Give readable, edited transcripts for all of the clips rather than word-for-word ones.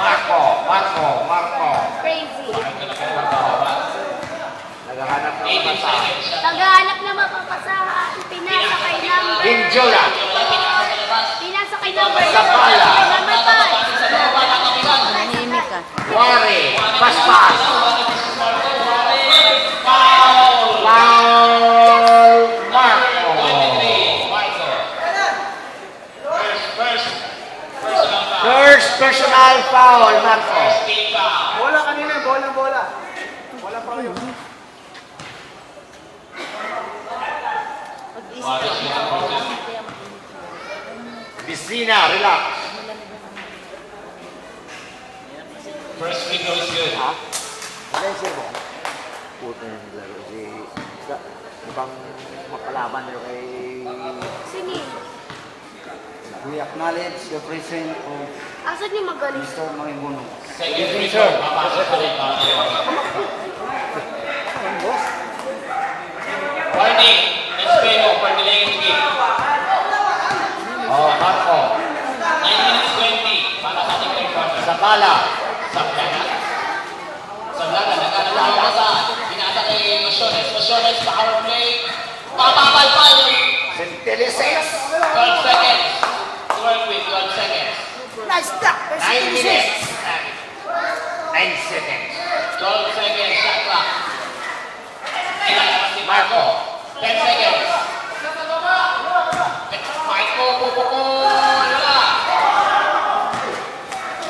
Marco. Crazy. Naghahanap ng mapasa. Naghahanap na mapapasahan. Pinasakay number. Binjola. Pinasakay number. Zapala. Nahimik ka. Wari. Paspas. Foul. Marco. First personal foul, Marco. Bola kanina, bola. Bola pa kayo. Vicina, relax. First free throw is good. Ha? Wala yung sirbo. Puto na nila. Kasi ibang makalaban nila kay... Sini. We acknowledge the presence of Asan yung magaling? Mr. Maribono. Second free throw, papasok pa rin para kayo. Warning, Espejo for delaying the game. Oh, Marco. 9 minutes 20 para sa ating third quarter. Zapala. Sablana, nagkakalang ang basahan. Pinasa kay Mosiones, power play. Papapal pa yung Centelices. 12 seconds. 12 with 12 seconds. Nice stop. 9 minutes. 9 seconds. 12 seconds, shot clock. Kinalaman si Marco. 10 seconds. Marco, pupuko. Wala.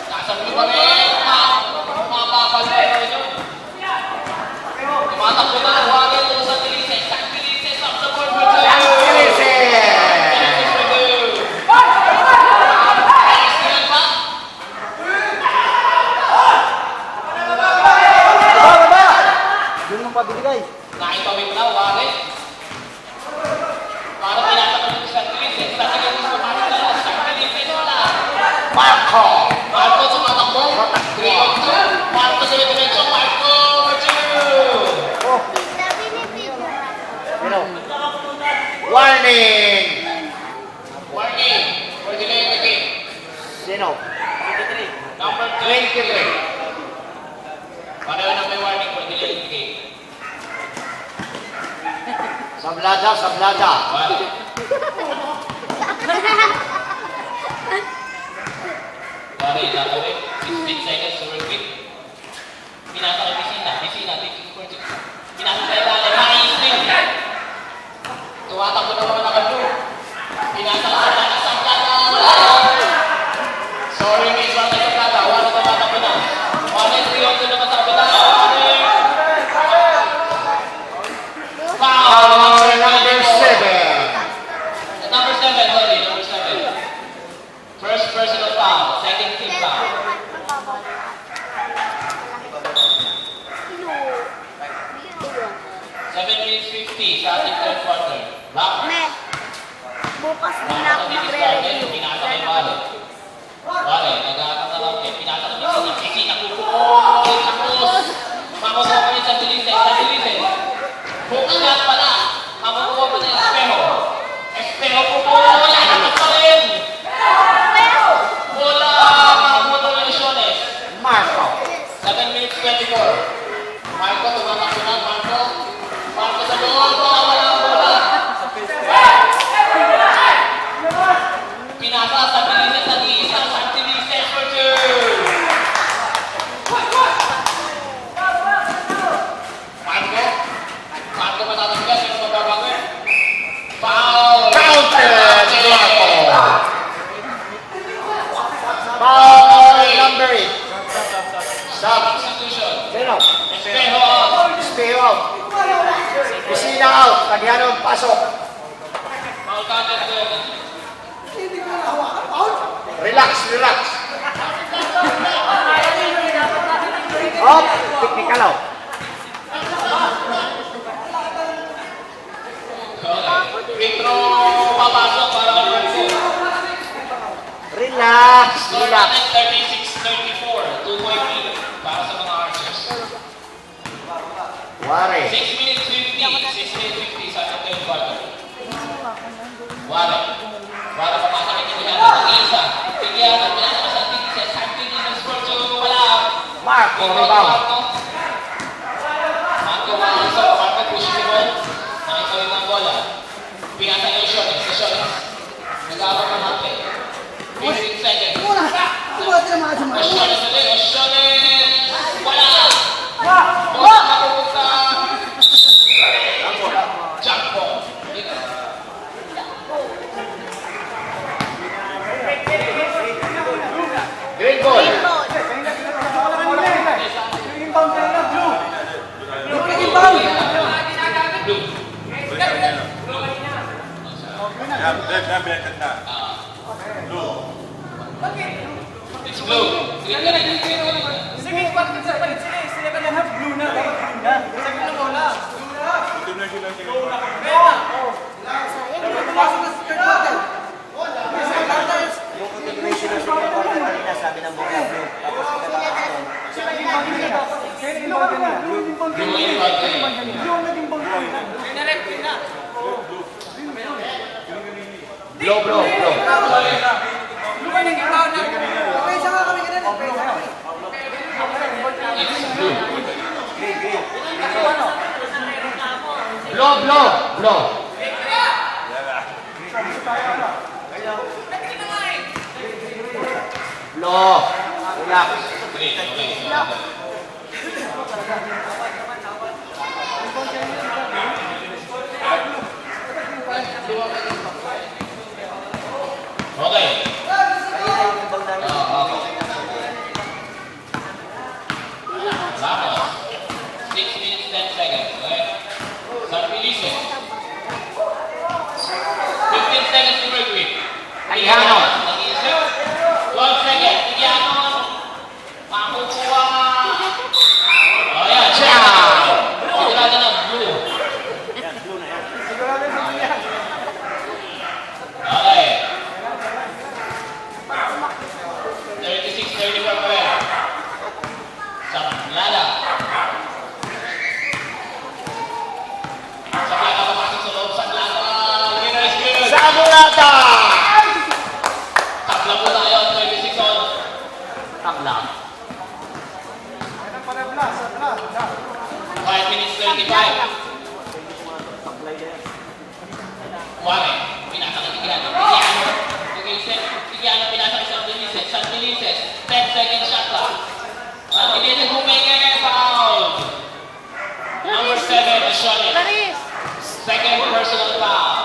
Nasabli pa rin. Mapapal pa rin yun. Tumatakbo na ang wagin ito sa Tilices. Sa Tilices, up the board for two. Yun ang pabigay. Nakitawid na, wagin. Parang tinatakbo ng sa Tilices. Sa Tilices, pumasok na lang. Sa Tilices, wala. Marco. Marco tumatakbo. 3-2. Marco sa diretso. Marco for two. Oh, Sabi ni Tito. You know. Warning. Warning for delaying the game. Sino? Number 23. Pareho na may warning for delaying the game. Sablada. Wala. Wala yung nakawin. 16 seconds to work with. Pinasa kay Vicina, taking for two. Pinasa sa ilalim, high swing. Tumatakbo naman ang blue. Pinasa ka sa Sablada. Wala. Sorry, miss. Wala sa Sablada. Wala tumatakbo na. Wala yung 3-2 naman sa kabila. Foul. Number 7. Number 7, sorry. Number 7. First personal foul. Second team foul. 7 minutes 50 sa ating third quarter. Lock. Met. Bukas din ako magre-review. Pinasa kay Vale. Vale, nag-aakatalang kay pinasa kay Vicina. Vicina, pupuko. Tapos, makukuha pa rin sa Tilices. Bukilat pala. Makukuha pa rin Espejo. Espejo, pupuko. Wala naman pa rin. Wala. Makakuha pa rin Mosiones. Marco. 7 minutes 24. Marco, tumatakbo na. Marco sa loob. Wala ang bola. Pinasa sa Tilices at iisang sa Tilices for two. Marco matatanggal. Sino magbabangon? Foul. Counted. Marco. Foul number 8. Substitution. Sino? Espejo out. Stay out. Vicina out. Tagliano pasok. Foul counted to Relax. Up. Technical out. Retro papasok para kay Marco. Relax. Score natin 36-34. 2-point lead para sa mga Archers. Wari. 6 minutes 50. 6 minutes 50 sa ating third quarter. Wala papasok kay Tiliano. Isa. Tiliano. Pinasa sa Tilices. Tilices for two. Marco push the ball. Nakitawid ng bola. Pinasa niya yung Shones. Sa Shones. Nag-aabang ng hante. 15 seconds. Shones ulit. Shones! Wala! Bola mapupunta. Jump ball. Green ball. It's blue. Green ka na. Sige, bakit sa palit? Sige, sila ka lahat. Blue na. Dapat blue na. Sige na bola. Yung continuation ng second quarter kanina, sabi ng bola blue. Tapos pagkatapos Blue yung ball game. blow, blow, blow. It's blue. Blow, blow, blow. Blow. Relax. Green. Okay. Okay. Kanina yung ibang namin. Ramos. 6 minutes, 10 seconds. Okay? Start releasing. 15 seconds to work with. Ayano. 12 seconds. Ayano. Makukuha. Oh, yan. Sigurado na. Blue. Yan, blue na yan. Okay. 36-34 pa rin. Sablada. Sablada papasok sa loob. Sablada. Winner is good. Sabulata! Tabla po tayo. 36 on. Takla. 5 minutes 35. Taklay na yan. Wale. Pinasa ka Tigiano. Tigiano pinasa ka San Felices. San Felices. 10 second shot clock. San Felices humingin. Foul. Number 7 is Shonen. Second personal foul.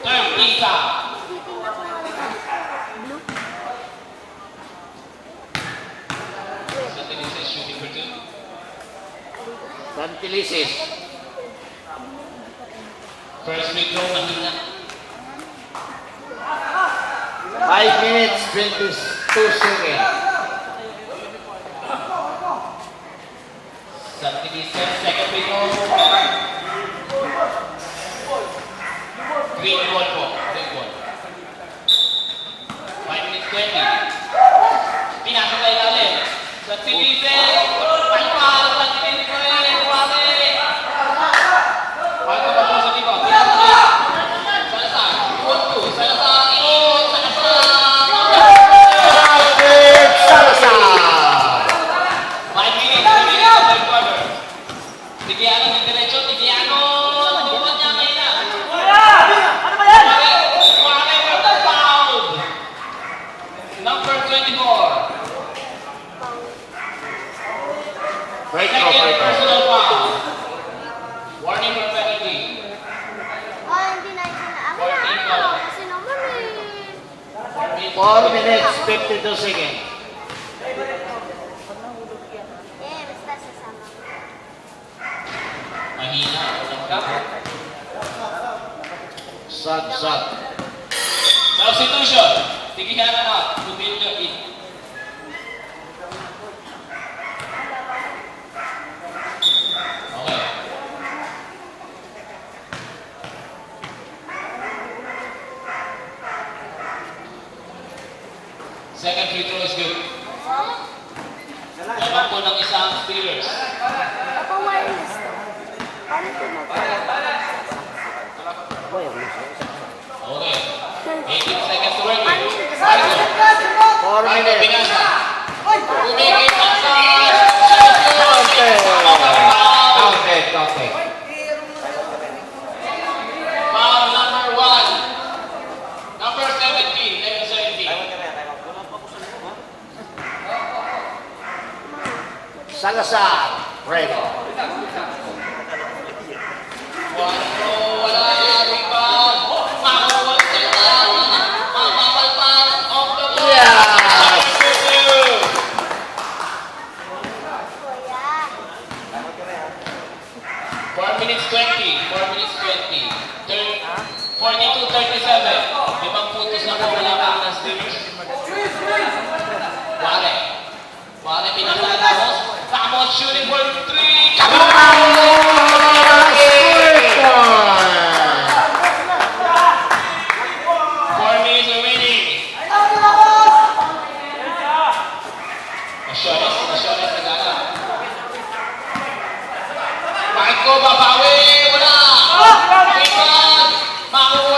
Third team foul. San Felices shooting for 2. Santilisis. First free throw mahina. 5 minutes, 22 seconds. San Felices second free throw. Green ball po. Green ball. 5 minutes 20. Pinasok na ilalim. San Felices. Palpal. San Felices pa rin. Wale. Paano ba po sa tiba? Pinasok na. Salazar. 1-2. Salazar. Ingon. Salazar! 5 minutes. 3 minutes. Third quarter. Tigiano. Di derecho. Tigiano. Tuwan niya ngayon na. Wale with the foul. Number 24. Second personal foul. Warning for penalty. Hindi na ako na. Kasi naman 4 minutes, 52 seconds. basta sasama. Mahina. Walang ka. Sad. Substitution. Tigihan na. Tumilyo in. Okay. Second free throw is good. Lamang po ng isang Steelers. Papa-wireless to. Paano ito Okay. 18 seconds to work with. 4 Marco minutes. Pinasa. Umigit ang Salazar. Rego. Wala, rebound. Makawal ka lang. Mapapalpan. Off the ball. Yeah. Kuya. 4 minutes 20. 4 minutes 20. 42-37. 5 puntos na po wala kami ng Steelers. Wale pinakala Ramos. Ramos shooting for 3. First one. 4 minutes remaining. Nasyones nagana. Marco babawi. Wala. Rebound. Makuha